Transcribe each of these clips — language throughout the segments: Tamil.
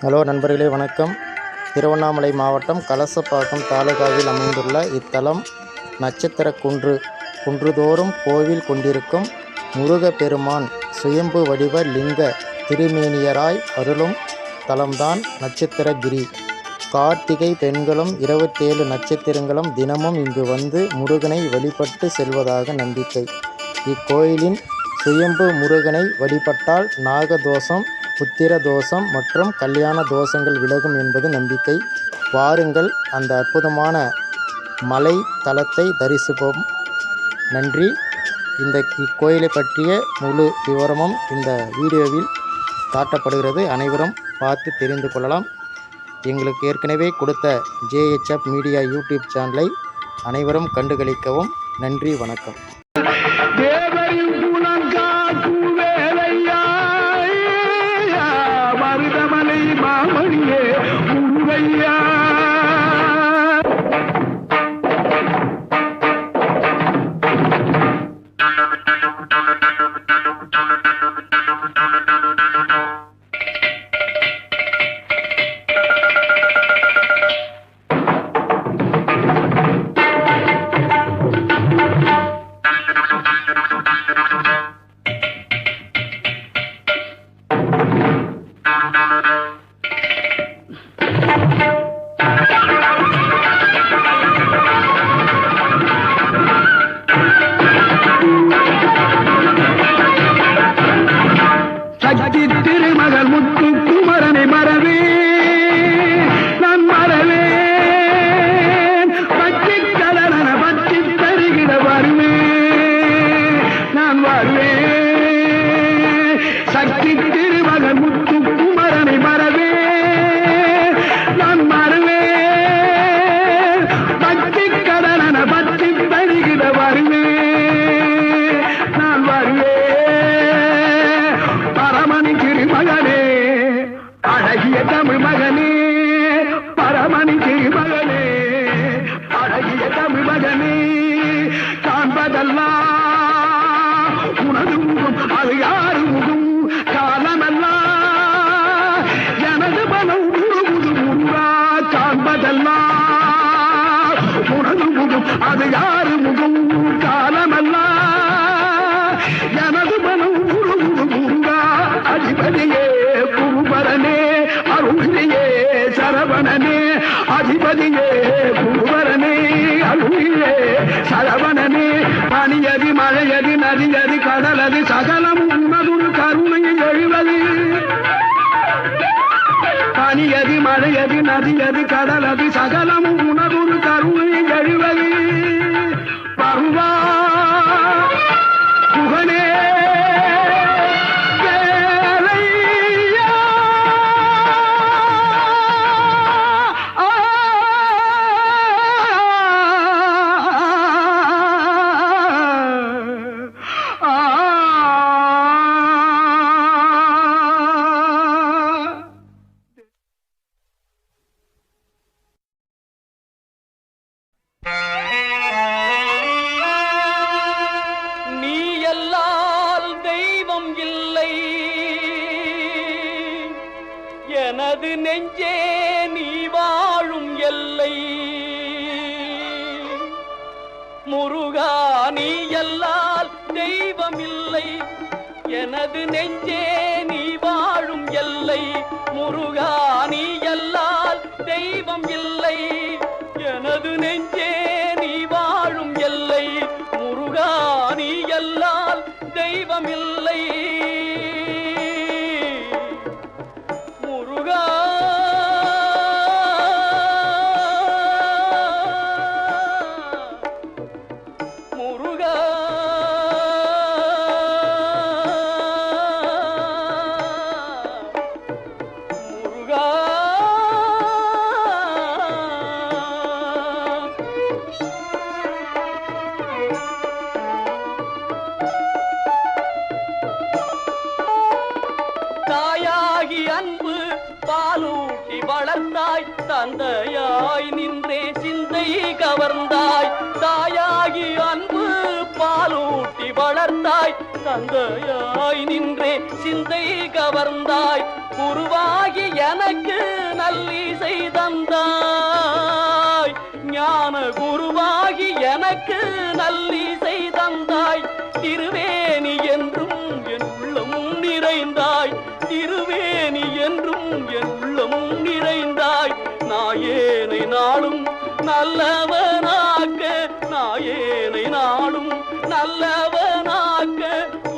ஹலோ நண்பர்களே, வணக்கம். திருவண்ணாமலை மாவட்டம் கலசப்பாக்கம் தாலுகாவில் அமைந்துள்ள இத்தலம் நட்சத்திர குன்று. குன்றுதோறும் கோவில் கொண்டிருக்கும் முருகப்பெருமான் சுயம்பு வடிவ லிங்க திருமேனியராய் அருளும் தலம்தான் நட்சத்திரகிரி. கார்த்திகை பெண்களும் 27 நட்சத்திரங்களும் தினமும் இங்கு வந்து முருகனை வழிபட்டு செல்வதாக நம்பிக்கை. இக்கோயிலின் சுயம்பு முருகனை வழிபட்டால் நாகதோஷம், புத்திர தோஷம் மற்றும் கல்யாண தோஷங்கள் விலகும் என்பது நம்பிக்கை. வாருங்கள், அந்த அற்புதமான மலை தலத்தை தரிசிப்போம். நன்றி. இக்கோயிலை பற்றிய முழு விவரமும் இந்த வீடியோவில் காட்டப்படுகிறது. அனைவரும் பார்த்து தெரிந்து கொள்ளலாம். எங்களுக்கு ஏற்கனவே கொடுத்த JHF மீடியா யூடியூப் சேனலை அனைவரும் கண்டுகளிக்கவும். நன்றி, வணக்கம். திருமகள் முத்து குமரனை மறவே நான் மறவேன். பற்றி கடலன பற்றி தருகிற வருவேன், நான் வருவேன். சக்தி திருமகள் முத்து குமரனை மறவே நான் மறவேன். பற்றி கடலன பற்றி தருகிற வருவேன், நான் வருவேன். மகனே, அழகிய தமிழ் மகனே, பரமணி திருமகனே, அழகிய தமிழ் மகனே, காண்பதெல்லாம் உனது முகம், அது யாரு முகம்? காலமெல்லாம் எனது மனம் உருகுது முருகா. காண்பதெல்லாம் உனது முகம், அது யாரு முகம்? காலமெல்லாம் எனது மனம் உருகுது முருகா. அதிபதியே குருபரனே, அருளியே சரவணனே. அதிபதியே குருபரனே, அருளியே சரவணனே. பனியதி மழையதி நதியதி கடலது சகலம் உனதுரு கருணையில் எழுவது. பனியதி மழையதி நதியதி கடலது சகலம் உனதுரு கருணையில் எழுவது. பருவா புகழே எனது நெஞ்சே நீ வாழும் எல்லை. முருகா, நீ எல்லால் தெய்வமில்லை. எனது நெஞ்சே நீ வாழும் எல்லை. முருகா, நீ எல்லால் தெய்வம் இல்லை. எனது நெஞ்சே நீ வாழும் எல்லை. முருகா, நீ எல்லால் தெய்வமில்லை. அன்பு பாலூட்டி வளர்ந்தாய், தந்தையாய் நின்றே சிந்தை கவர்ந்தாய். தாயாகி அன்பு பாலூட்டி வளர்ந்தாய். வளர்த்தாய் தந்தையாய் நின்றே சிந்தை கவர்ந்தாய் குருவாகி எனக்கு நல்லிசை தந்தாய் ஞான குருவாகி எனக்கு நல்லிசை தந்தாய் திருவேணி என்றும் என் உள்ளம் நிறைந்தாய் திருவேணி என்றும் என் உள்ளம் நிறைந்தாய் நாயேனை நாளும் நல்லவனாக்க நாயேனை நாளும் நல்லவனாக்க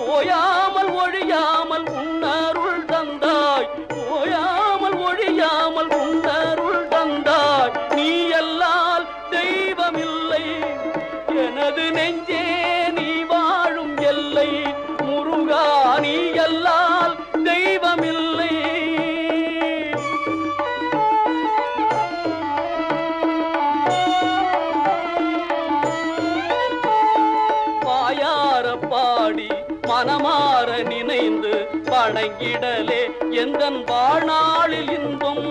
ஓயாமல் ஒழியாமல் உன்னருள் தந்தாய் ஓயாமல் ஒழியாமல் உன்னருள் தந்தாய் நீ அல்லால் தெய்வமில்லை எனது நெஞ்சே நீ வாழும் எல்லை முருகா நீ அல்லால் தெய்வமில்லை பாடி மனமாற நினைந்து வணங்கிடலே எந்தன் வாழ்நாளில் இன்பம்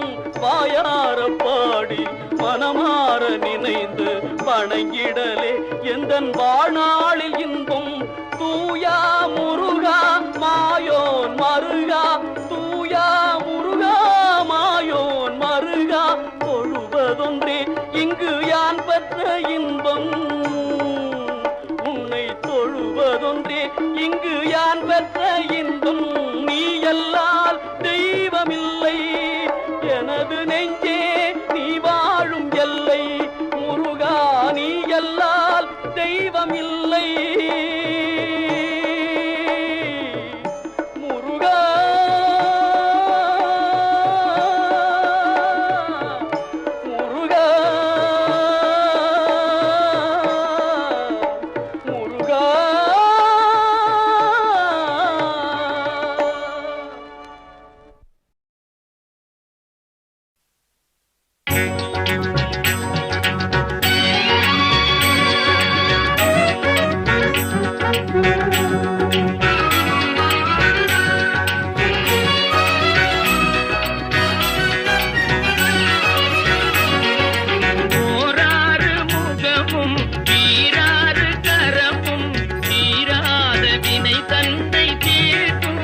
வாயார பாடி மனமாற நினைந்து வணங்கிடலே எந்தன் வாழ்நாளில் இன்பம் தூயா முருகா மாயோன் மருகா தூயா முருகா மாயோன் மருகா தொழுவதொன்றே இங்கு யான் பெற்ற இன்பம் உன்னை தொழுவதொன்றே இங்கு யான் பெற்ற இன்பம் நீ அல்லால் தெய்வமில்லை எனது நெஞ்சே நீ வாழும் எல்லை முருகா நீ அல்லால் தெய்வமில்லை முருகா முருகா முருகா ஓராறு முகமும் ஈராறு கரமும் தீராத வினை தன்னை தீர்க்கும்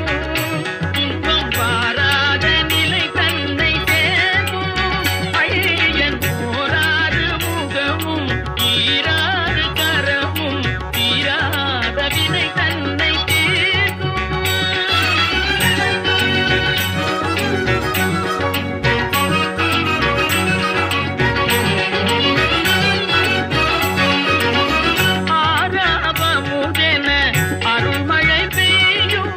துன்பம் வாராத நிலை தன்னை தேர்க்கும் ஐயன் ஓராறு முகமும் ஈராறு கரமும் தீராத வினை தன்னை தீர்க்கும் ஆராபமுதென அருள்மழை பெய்யும்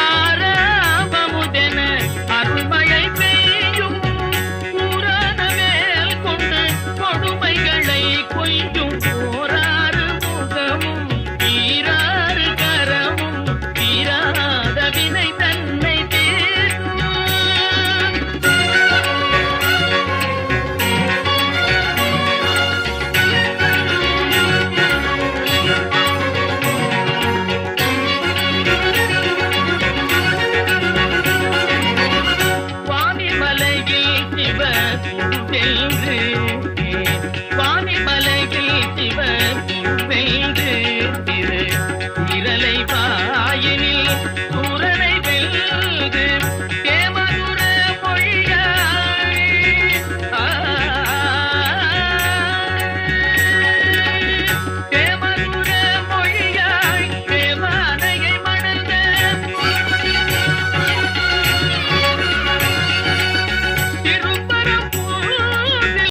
ஆராபமுதென அருள்மழை பெய்யும் ஊரான வேல் கொண்டு கொடுமைகளை கொய்யும் ஓராறு முகமும் ஈராறு கரமும் தீராத வினை தன்னை தீர்க்கும் வாணிமலையில் சிவ குருவென்று வாணிமலையில் சிவ குருவென்று திரு இரலை வாயினில் சூரனை வெல்து தேமதுர மொழியாய் தேமதுர மொழியாய் தேவானையை மணந்த திருப்பரம்